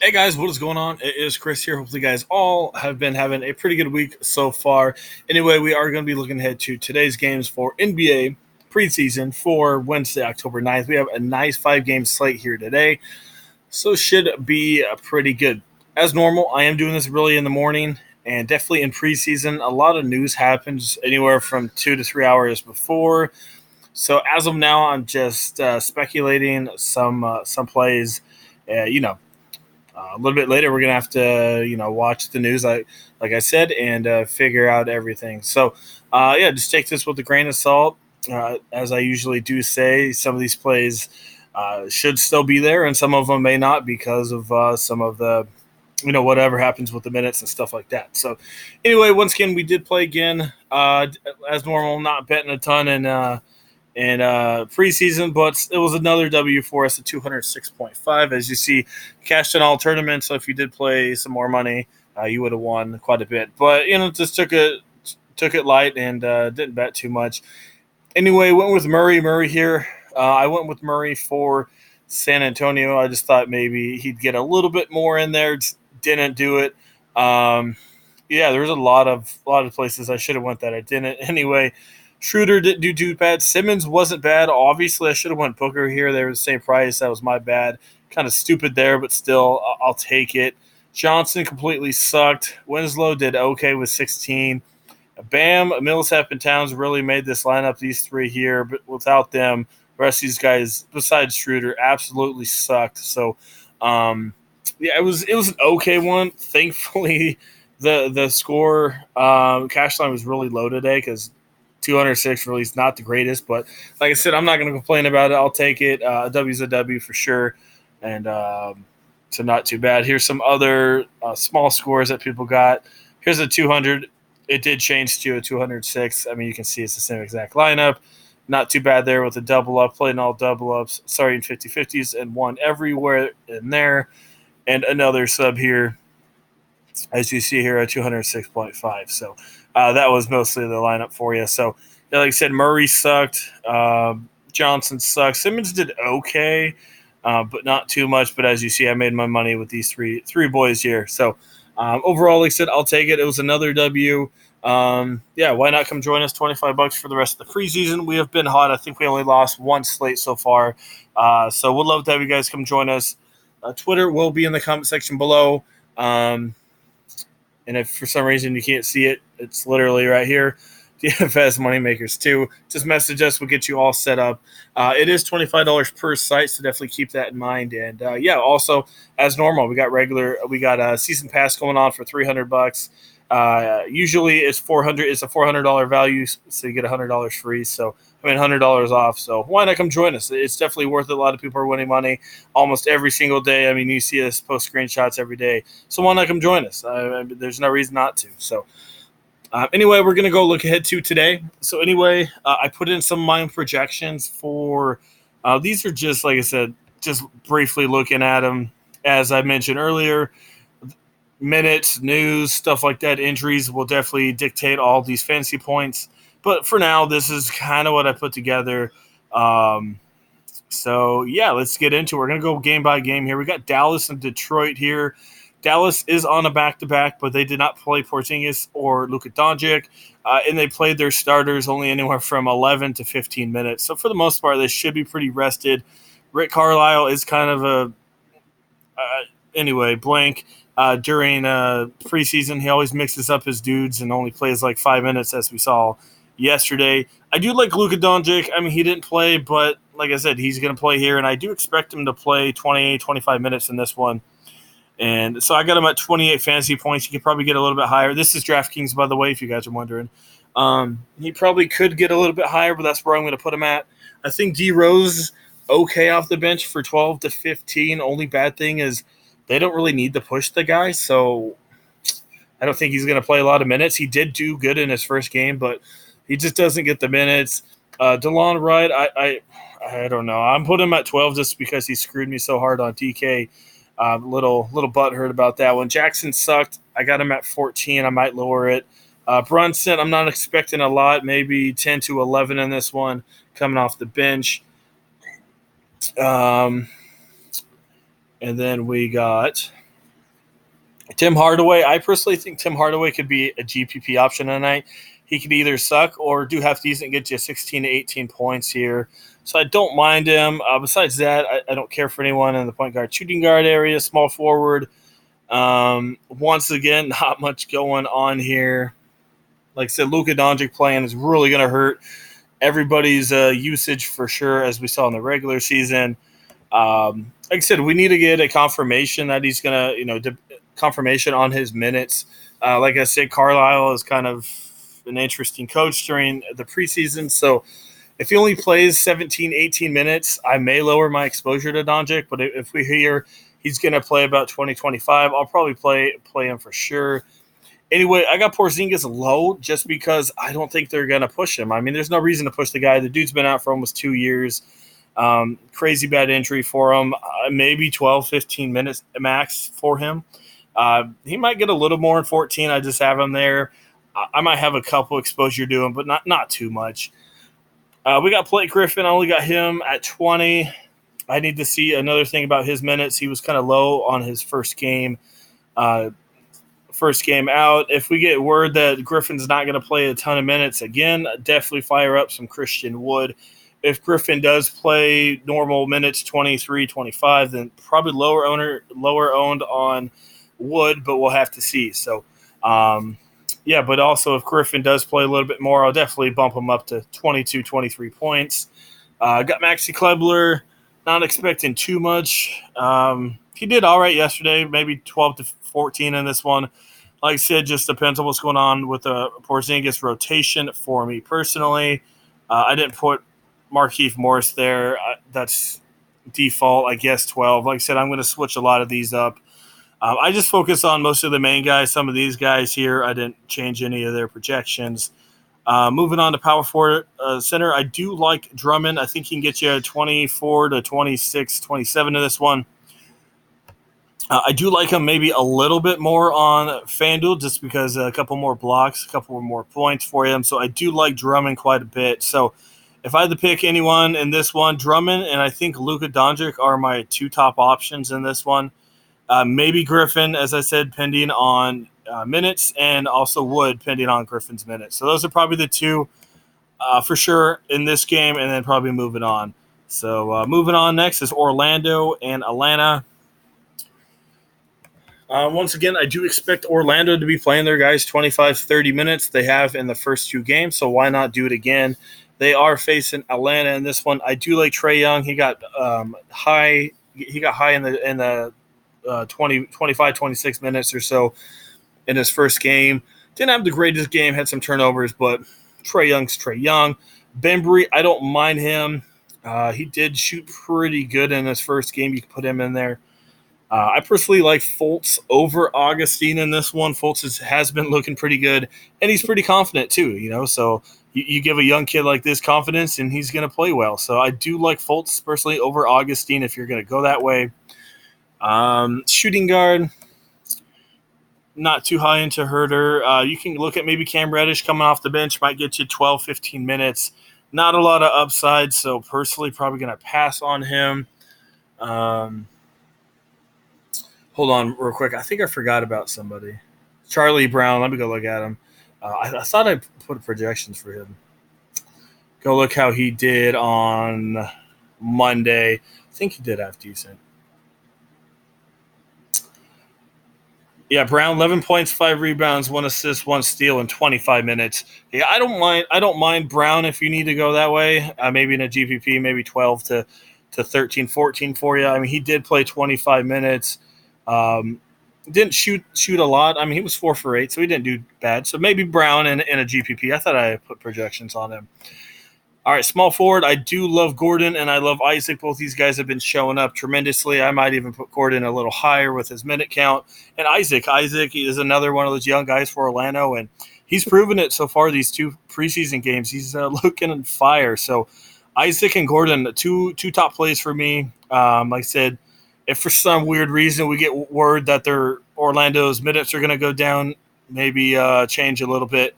Hey guys, what is going on? It is Chris here. Hopefully, you guys all have been having a pretty good week so far. Anyway, we are going to be looking ahead to today's games for NBA preseason for Wednesday, October 9th. We have a nice 5 game slate here today, so should be pretty good. As normal, I am doing this really in the morning and definitely in preseason. A lot of news happens anywhere from 2 to 3 hours before. So as of now, I'm just speculating some plays. A little bit later, we're gonna have to watch the news, like I said, and figure out everything. So yeah, just take this with a grain of salt. As I usually do say, some of these plays should still be there, and some of them may not because of some of the whatever happens with the minutes and stuff like that. So anyway, once again, we did play again as normal, not betting a ton in preseason, but it was another W for us at 206.5. As you see, cashed in all tournaments. So if you did play some more money, you would have won quite a bit. But just took it light and didn't bet too much. Anyway, went with Murray. Murray here. I went with Murray for San Antonio. I just thought maybe he'd get a little bit more in there. Didn't do it. Yeah, there was a lot of places I should have went that I didn't. Anyway, Schroeder didn't do too bad. Simmons wasn't bad. Obviously, I should have went Booker here. They were the same price. That was my bad. Kind of stupid there, but still, I'll take it. Johnson completely sucked. Winslow did okay with 16. Bam, Millsap, and Towns really made this lineup, these three here, but without them, the rest of these guys, besides Schroeder, absolutely sucked. So, yeah, it was an okay one. Thankfully, the score cash line was really low today because 206 really is not the greatest, but like I said, I'm not going to complain about it. I'll take it. A W's a W for sure, and so not too bad. Here's some other small scores that people got. Here's a 200. It did change to a 206. I mean, you can see it's the same exact lineup. Not too bad there with a double up, playing all double ups, starting 50-50s, and one everywhere in there. And another sub here, as you see here, at 206.5. So that was mostly the lineup for you. So, yeah, like I said, Murray sucked. Johnson sucked. Simmons did okay, but not too much. But as you see, I made my money with these three boys here. So overall, like I said, I'll take it. It was another W. Yeah, why not come join us? $25 for the rest of the preseason. We have been hot. I think we only lost one slate so far. So we'd love to have you guys come join us. Twitter will be in the comment section below. And if for some reason you can't see it, it's literally right here. DFS Moneymakers 2. Just message us. We'll get you all set up. It is $25 per site, so definitely keep that in mind. And yeah, also as normal, we got a season pass going on for $300. Usually it's $400. It's a $400 value, so you get $100 free. So $100 off. So why not come join us? It's definitely worth it. A lot of people are winning money almost every single day. I mean, you see us post screenshots every day. So why not come join us? There's no reason not to. So. Anyway, we're going to go look ahead to today. So anyway, I put in some of my projections for these are just, like I said, just briefly looking at them. As I mentioned earlier, minutes, news, stuff like that, injuries will definitely dictate all these fantasy points. But for now, this is kind of what I put together. So, yeah, let's get into it. We're going to go game by game here. We got Dallas and Detroit here. Dallas is on a back-to-back, but they did not play Porzingis or Luka Doncic, and they played their starters only anywhere from 11 to 15 minutes. So for the most part, they should be pretty rested. Rick Carlisle is kind of blank. During preseason, he always mixes up his dudes and only plays like 5 minutes, as we saw yesterday. I do like Luka Doncic. I mean, he didn't play, but like I said, he's going to play here, and I do expect him to play 20, 25 minutes in this one. And so I got him at 28 fantasy points. You could probably get a little bit higher. This is DraftKings, by the way, if you guys are wondering. He probably could get a little bit higher, but that's where I'm going to put him at. I think D Rose okay off the bench for 12 to 15. Only bad thing is they don't really need to push the guy, so I don't think he's going to play a lot of minutes. He did do good in his first game, but he just doesn't get the minutes. DeLon Wright, I don't know. I'm putting him at 12 just because he screwed me so hard on DK. Little butthurt about that one. Jackson sucked. I got him at 14. I might lower it. Brunson, I'm not expecting a lot. Maybe 10 to 11 in this one coming off the bench. And then we got Tim Hardaway, I personally think Tim Hardaway could be a GPP option tonight. He could either suck or do half decent, get you 16 to 18 points here. So I don't mind him. Besides that, I don't care for anyone in the point guard, shooting guard area, small forward. Once again, not much going on here. Like I said, Luka Doncic playing is really going to hurt everybody's usage for sure, as we saw in the regular season. Like I said, we need to get a confirmation that he's going to, confirmation on his minutes. Like I said, Carlisle is kind of an interesting coach during the preseason. So if he only plays 17, 18 minutes, I may lower my exposure to Doncic. But if we hear he's going to play about 20, 25, I'll probably play him for sure. Anyway, I got Porzingis low just because I don't think they're going to push him. I mean, there's no reason to push the guy. The dude's been out for almost 2 years. Crazy bad injury for him. Maybe 12, 15 minutes max for him. He might get a little more in 14. I just have him there. I might have a couple exposure to him, but not too much. We got Blake Griffin. I only got him at 20. I need to see another thing about his minutes. He was kind of low on his first game out. If we get word that Griffin's not going to play a ton of minutes again, definitely fire up some Christian Wood. If Griffin does play normal minutes, 23, 25, then probably lower owned on Wood, but we'll have to see. So, but also if Griffin does play a little bit more, I'll definitely bump him up to 22, 23 points. Got Maxi Kleber, not expecting too much. He did all right yesterday, maybe 12 to 14 in this one. Like I said, just depends on what's going on with the Porzingis rotation for me personally. I didn't put Markieff Morris there. That's default, I guess, 12. Like I said, I'm going to switch a lot of these up. I just focus on most of the main guys. Some of these guys here, I didn't change any of their projections. Moving on to power forward center, I do like Drummond. I think he can get you 24 to 26, 27 in this one. I do like him maybe a little bit more on FanDuel just because a couple more blocks, a couple more points for him. So I do like Drummond quite a bit. So if I had to pick anyone in this one, Drummond and I think Luka Doncic are my two top options in this one. Maybe Griffin, as I said, pending on minutes, and also Wood pending on Griffin's minutes. So those are probably the two for sure in this game, and then probably moving on. So moving on next is Orlando and Atlanta. Once again, I do expect Orlando to be playing their guys 25, 30 minutes. They have in the first two games, so why not do it again? They are facing Atlanta in this one. I do like Trae Young. He got high. He got high in the 20, 25, 26 minutes or so in his first game. Didn't have the greatest game. Had some turnovers, but Trae Young's Trae Young. Bembry, I don't mind him. He did shoot pretty good in his first game. You can put him in there. I personally like Fultz over Augustine in this one. Fultz has been looking pretty good, and he's pretty confident too, So you give a young kid like this confidence, and he's going to play well. So I do like Fultz personally over Augustine if you're going to go that way. Shooting guard, not too high into Herder. You can look at maybe Cam Reddish coming off the bench, might get you 12, 15 minutes. Not a lot of upside, so personally probably going to pass on him. Hold on real quick. I think I forgot about somebody. Charlie Brown. Let me go look at him. I thought I put projections for him. Go look how he did on Monday. I think he did half decent. Yeah, Brown, 11 points, 5 rebounds, 1 assist, 1 steal in 25 minutes. Yeah, I don't mind Brown if you need to go that way. Maybe in a GPP, maybe 12 to 13, 14 for you. I mean, he did play 25 minutes. Didn't shoot a lot. I mean, he was 4 for 8, so he didn't do bad. So maybe Brown in a GPP. I thought I put projections on him. All right, small forward. I do love Gordon and I love Isaac. Both these guys have been showing up tremendously. I might even put Gordon a little higher with his minute count. And Isaac is another one of those young guys for Orlando, and he's proven it so far these 2 preseason games. He's looking on fire. So Isaac and Gordon, two top plays for me. Like I said, if for some weird reason we get word that Orlando's minutes are going to go down, maybe change a little bit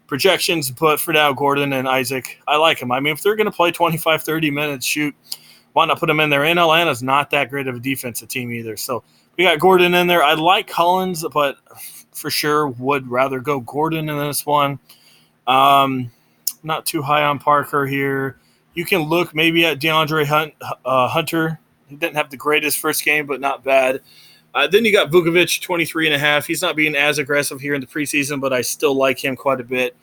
projections. But for now, Gordon and Isaac, I like them. I mean, if they're going to play 25, 30 minutes, shoot, why not put them in there? And Atlanta's not that great of a defensive team either. So We got Gordon in there. I like Collins, but for sure would rather go Gordon in this one. Not too high on Parker here. You can look maybe at Hunter. He didn't have the greatest first game, but not bad. Then you got Vukovic, 23.5. He's not being as aggressive here in the preseason, but I still like him quite a bit.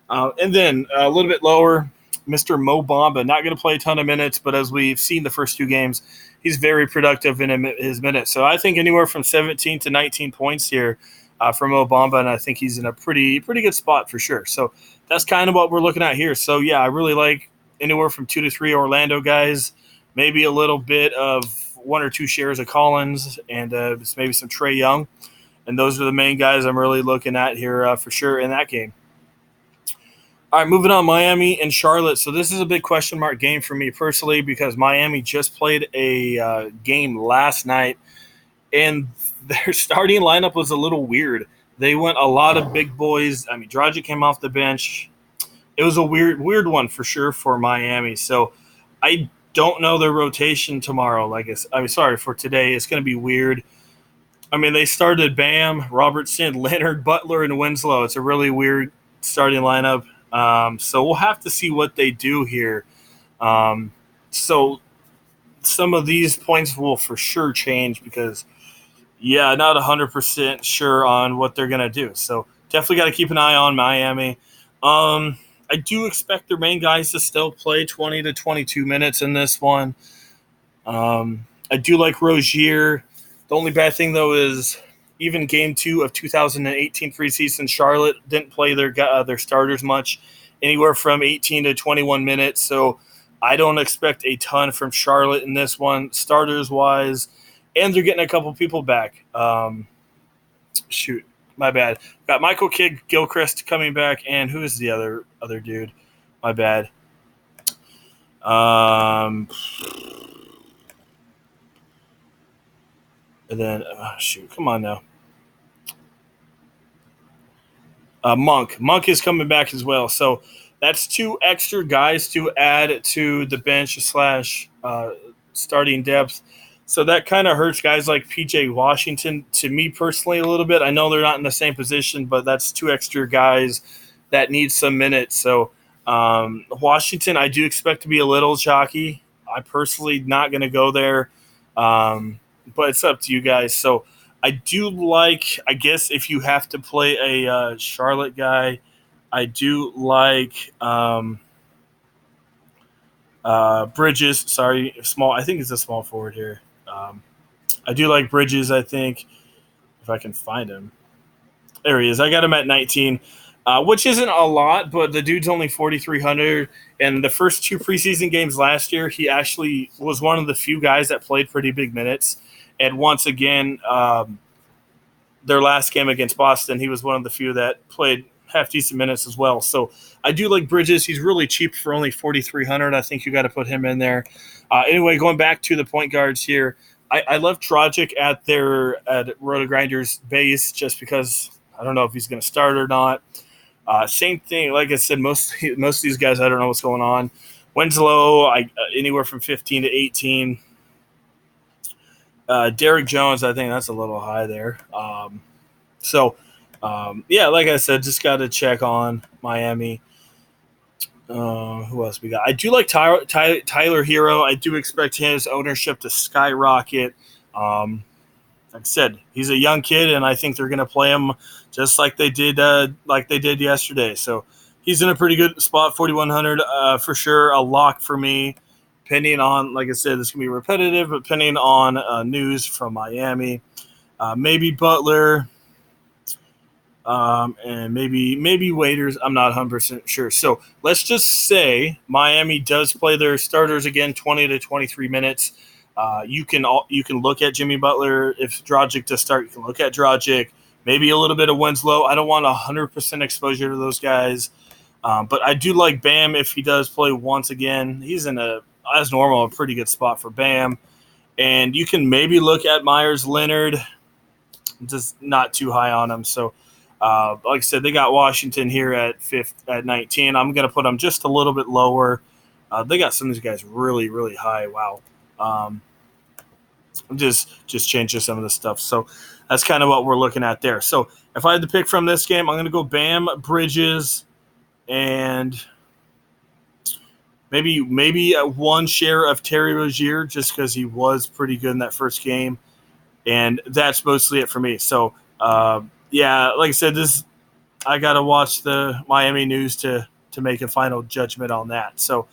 And then a little bit lower, Mr. Mo Bamba, not going to play a ton of minutes, but as we've seen the first two games, he's very productive in his minutes. So I think anywhere from 17 to 19 points here for Mo Bamba, and I think he's in a pretty good spot for sure. So that's kind of what we're looking at here. So, yeah, I really like anywhere from 2 to 3 Orlando guys, maybe a little bit of 1 or 2 shares of Collins, and maybe some Trae Young. And those are the main guys I'm really looking at here for sure in that game. All right, moving on, Miami and Charlotte. So this is a big question mark game for me personally because Miami just played a game last night, and their starting lineup was a little weird. They went a lot of big boys. I mean, Dragic came off the bench. It was a weird one for sure for Miami. So I don't know their rotation tomorrow. For today. It's going to be weird. I mean, they started Bam, Robertson, Leonard, Butler, and Winslow. It's a really weird starting lineup. So we'll have to see what they do here. So some of these points will for sure change because, yeah, not 100% sure on what they're going to do. So definitely got to keep an eye on Miami. I do expect their main guys to still play 20 to 22 minutes in this one. I do like Rozier. The only bad thing, though, is even Game 2 of 2018 preseason, Charlotte didn't play their starters much, anywhere from 18 to 21 minutes. So I don't expect a ton from Charlotte in this one, starters-wise. And they're getting a couple people back. My bad. Got Michael Kidd-Gilchrist coming back, and who is the other dude? My bad. And then, come on now. Monk. Monk is coming back as well. So that's 2 extra guys to add to the bench / starting depth. So that kind of hurts guys like PJ Washington, to me personally, a little bit. I know they're not in the same position, but that's 2 extra guys that need some minutes. So Washington, I do expect to be a little chalky. I personally not going to go there, but it's up to you guys. So I do like, I guess if you have to play a Charlotte guy, I do like Bridges. Sorry, small. I think it's a small forward here. I do like Bridges, I think, if I can find him. There he is. I got him at 19, which isn't a lot, but the dude's only 4,300. And the first 2 preseason games last year, he actually was one of the few guys that played pretty big minutes. And once again, their last game against Boston, he was one of the few that played half-decent minutes as well. So I do like Bridges. He's really cheap for only 4,300. I think you got to put him in there. Anyway, going back to the point guards here, I love Dragic at Roto-Grinders base just because I don't know if he's going to start or not. Same thing. Like I said, most of these guys, I don't know what's going on. Winslow, anywhere from 15 to 18. Derek Jones, I think that's a little high there. Like I said, just got to check on Miami. Who else we got? I do like Tyler Hero. I do expect his ownership to skyrocket. Like I said, he's a young kid, and I think they're going to play him just like they did yesterday. So he's in a pretty good spot, 4,100 for sure. A lock for me, depending on, like I said, this can be repetitive, but depending on news from Miami. Maybe Butler. And maybe Waiters. I'm not 100% sure. So let's just say Miami does play their starters again, 20 to 23 minutes. You can look at Jimmy Butler if Dragic does start. You can look at Dragic, maybe a little bit of Winslow. I don't want 100% exposure to those guys, but I do like Bam if he does play once again. He's in as normal a pretty good spot for Bam, and you can maybe look at Myers Leonard. Just not too high on him. So. Like I said, they got Washington here at 19. I'm going to put them just a little bit lower. They got some of these guys really, really high. Wow. just changing some of the stuff. So that's kind of what we're looking at there. So if I had to pick from this game, I'm going to go Bam, Bridges, and maybe one share of Terry Rozier just because he was pretty good in that first game, and that's mostly it for me. So yeah, like I said, I got to watch the Miami news to make a final judgment on that. So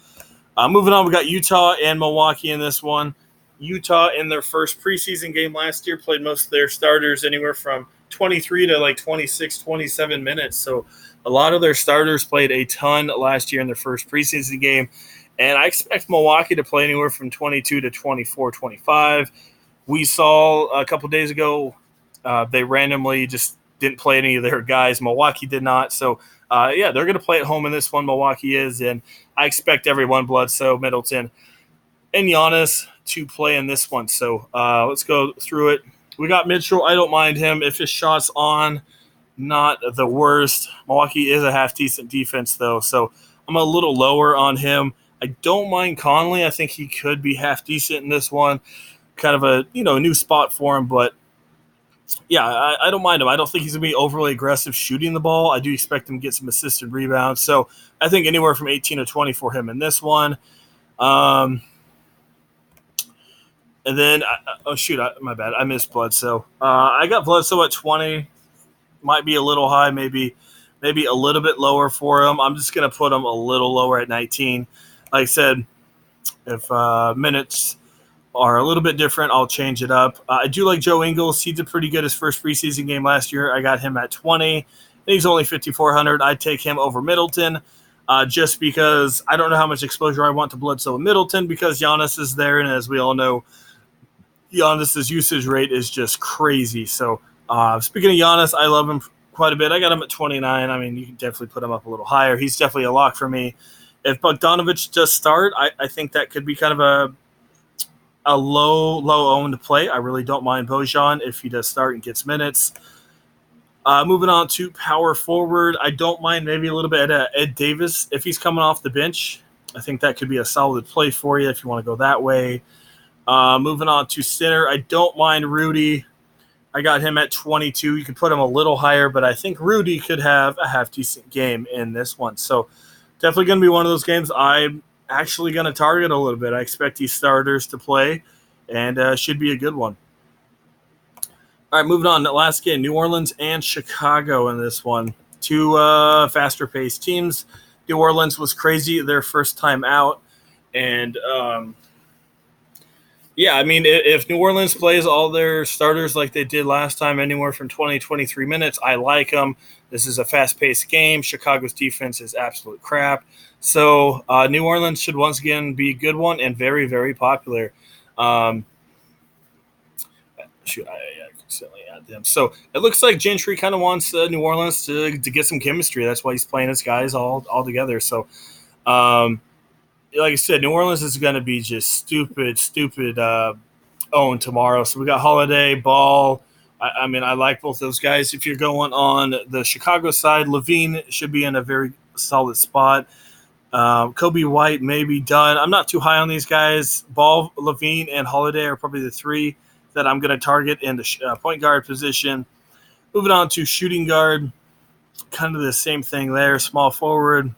moving on, we got Utah and Milwaukee in this one. Utah in their first preseason game last year played most of their starters anywhere from 23 to like 26, 27 minutes. So a lot of their starters played a ton last year in their first preseason game. And I expect Milwaukee to play anywhere from 22 to 24, 25. We saw a couple days ago they randomly just didn't play any of their guys. Milwaukee did not. So, yeah, they're going to play at home in this one. Milwaukee is. And I expect everyone, Bledsoe, Middleton, and Giannis to play in this one. So let's go through it. We got Mitchell. I don't mind him. If his shot's on, not the worst. Milwaukee is a half-decent defense, though. So I'm a little lower on him. I don't mind Conley. I think he could be half-decent in this one. Kind of a new spot for him, but yeah, I don't mind him. I don't think he's going to be overly aggressive shooting the ball. I do expect him to get some assisted rebounds. So I think anywhere from 18 to 20 for him in this one. And then, my bad. I missed Bledsoe. I got Bledsoe at 20. Might be a little high, maybe a little bit lower for him. I'm just going to put him a little lower at 19. Like I said, if minutes are a little bit different, I'll change it up. I do like Joe Ingles. He did pretty good his first preseason game last year. I got him at 20. He's only 5,400. I'd take him over Middleton just because I don't know how much exposure I want to Bledsoe and Middleton because Giannis is there, and as we all know, Giannis's usage rate is just crazy. So speaking of Giannis, I love him quite a bit. I got him at 29. I mean, you can definitely put him up a little higher. He's definitely a lock for me. If Bogdanovich does start, I think that could be kind of a low-owned play. I really don't mind Bojan if he does start and gets minutes. Moving on to power forward, I don't mind maybe a little bit at Ed Davis if he's coming off the bench. I think that could be a solid play for you if you want to go that way. Moving on to center, I don't mind Rudy. I got him at 22. You could put him a little higher, but I think Rudy could have a half-decent game in this one. So definitely going to be one of those games I'm actually going to target a little bit. I expect these starters to play, and should be a good one. All right, moving on. The last game, New Orleans and Chicago in this one. Two faster-paced teams. New Orleans was crazy their first time out, and yeah, I mean, if New Orleans plays all their starters like they did last time, anywhere from 20 to 23 minutes, I like them. This is a fast-paced game. Chicago's defense is absolute crap. So New Orleans should once again be a good one and very, very popular. I accidentally add them. So it looks like Gentry kind of wants New Orleans to get some chemistry. That's why he's playing his guys all together. So like I said, New Orleans is going to be just stupid owned tomorrow. So we got Holiday, Ball. I mean, I like both those guys. If you're going on the Chicago side, Levine should be in a very solid spot. Kobe White may be done. I'm not too high on these guys. Ball, Levine, and Holiday are probably the three that I'm going to target in the point guard position. Moving on to shooting guard, kind of the same thing there. Small forward.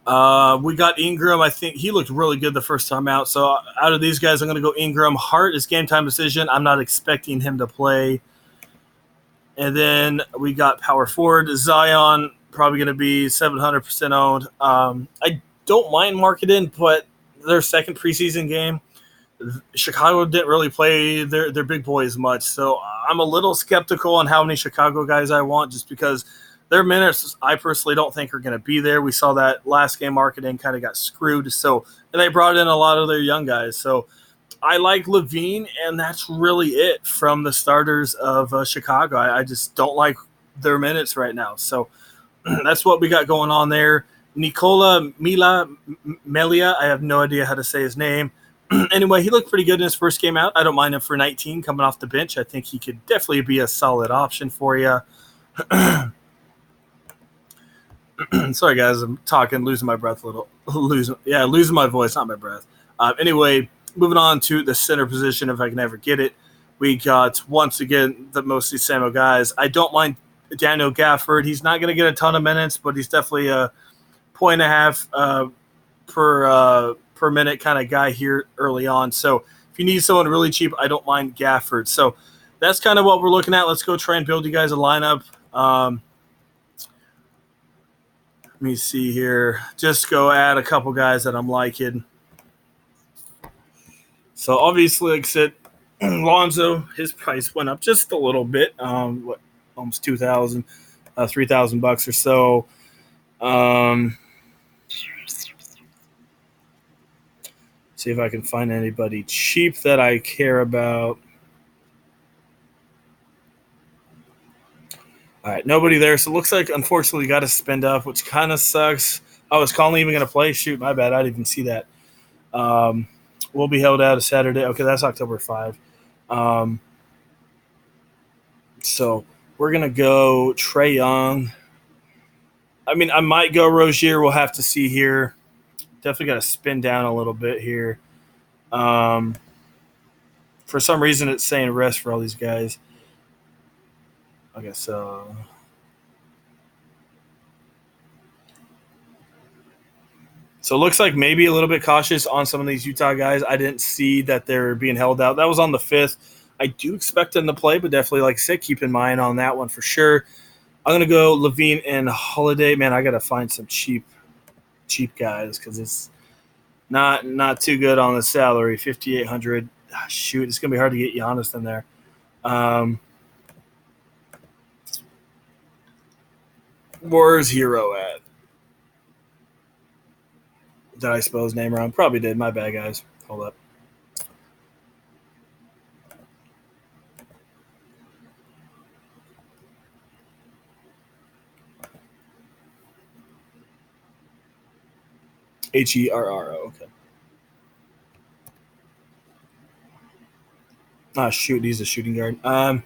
We got Ingram. I think he looked really good the first time out. So out of these guys, I'm going to go Ingram. Hart is game time decision. I'm not expecting him to play. And then we got power forward. Zion, probably going to be 700% owned. I don't mind marketing, but their second preseason game, Chicago didn't really play their big boys much. So I'm a little skeptical on how many Chicago guys I want just because their minutes, I personally don't think are going to be there. We saw that last game marketing kind of got screwed. So and they brought in a lot of their young guys. So I like Levine, and that's really it from the starters of Chicago. I just don't like their minutes right now. So that's what we got going on there. Nikola Melia, I have no idea how to say his name. Anyway, he looked pretty good in his first game out. I don't mind him for 19 coming off the bench. I think he could definitely be a solid option for you. Sorry, guys, I'm talking, losing my breath a little. Losing my voice, not my breath. Anyway, Moving on to the center position, if I can ever get it, we got, once again, the mostly Samuel guys. I don't mind Daniel Gafford. He's not going to get a ton of minutes, but he's definitely a 1.5 per minute kind of guy here early on. So if you need someone really cheap, I don't mind Gafford. So that's kind of what we're looking at. Let's go try and build you guys a lineup. Let me see here. Just go add a couple guys that I'm liking. So obviously, like I said, Lonzo, his price went up just a little bit. Almost $2,000, $3,000 or so. See if I can find anybody cheap that I care about. All right, nobody there. So it looks like, unfortunately, got to spend up, which kind of sucks. Oh, is Conley even going to play? Shoot, my bad. I didn't even see that. We'll be held out of Saturday. Okay, that's October 5. So we're going to go Trae Young. I mean, I might go Rozier. We'll have to see here. Definitely got to spin down a little bit here. For some reason, it's saying rest for all these guys. Okay, so it looks like maybe a little bit cautious on some of these Utah guys. I didn't see that they're being held out. That was on the 5th. I do expect them to play, but definitely, like I said, keep in mind on that one for sure. I'm going to go Levine and Holiday. Man, I got to find some cheap guys because it's not too good on the salary. $5,800. Shoot, it's going to be hard to get Giannis in there. Where's Hero at? Did I spell his name wrong? Probably did. My bad, guys. Hold up. Herro. Okay. Shoot, he's a shooting guard. I'll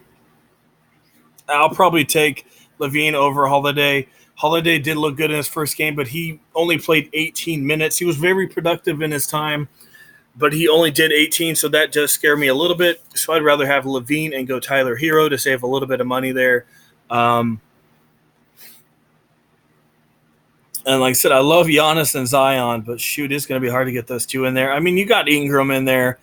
probably take Levine over Holiday. Holiday did look good in his first game, but he only played 18 minutes. He was very productive in his time, but he only did 18, so that does scare me a little bit. So I'd rather have Levine and go Tyler Hero to save a little bit of money there. And like I said, I love Giannis and Zion, but shoot, it's going to be hard to get those two in there. I mean, you got Ingram in there,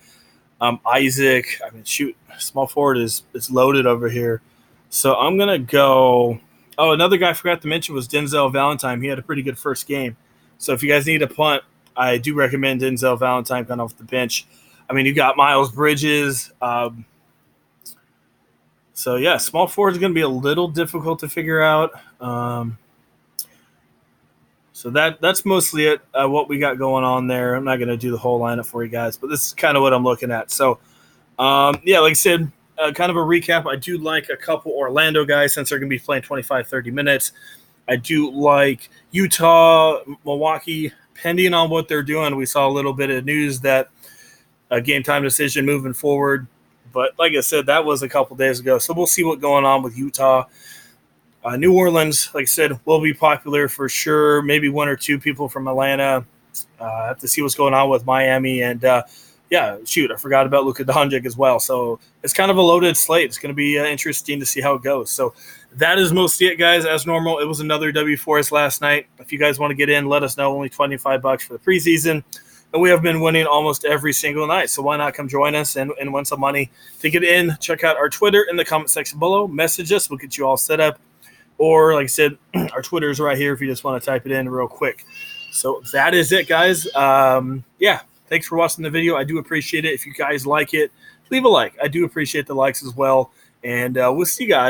Isaac. I mean, shoot, small forward is loaded over here. So I'm going to go – oh, another guy I forgot to mention was Denzel Valentine. He had a pretty good first game. So if you guys need a punt, I do recommend Denzel Valentine coming off the bench. I mean, you got Miles Bridges. So, yeah, small forward is going to be a little difficult to figure out. So that's mostly it, what we got going on there. I'm not going to do the whole lineup for you guys, but this is kind of what I'm looking at. So, yeah, like I said, kind of a recap. I do like a couple Orlando guys since they're going to be playing 25, 30 minutes. I do like Utah, Milwaukee, depending on what they're doing. We saw a little bit of news that a game time decision moving forward. But like I said, that was a couple days ago. So we'll see what's going on with Utah. New Orleans, like I said, will be popular for sure. Maybe one or two people from Atlanta. Have to see what's going on with Miami. And, yeah, shoot, I forgot about Luka Doncic as well. So it's kind of a loaded slate. It's going to be interesting to see how it goes. So that is mostly it, guys. As normal, it was another W for us last night. If you guys want to get in, let us know. Only $25 for the preseason. And we have been winning almost every single night. So why not come join us and win some money? To get in, check out our Twitter in the comment section below. Message us. We'll get you all set up. Or, like I said, our Twitter is right here if you just want to type it in real quick. So that is it, guys. Yeah, thanks for watching the video. I do appreciate it. If you guys like it, leave a like. I do appreciate the likes as well. And we'll see you guys.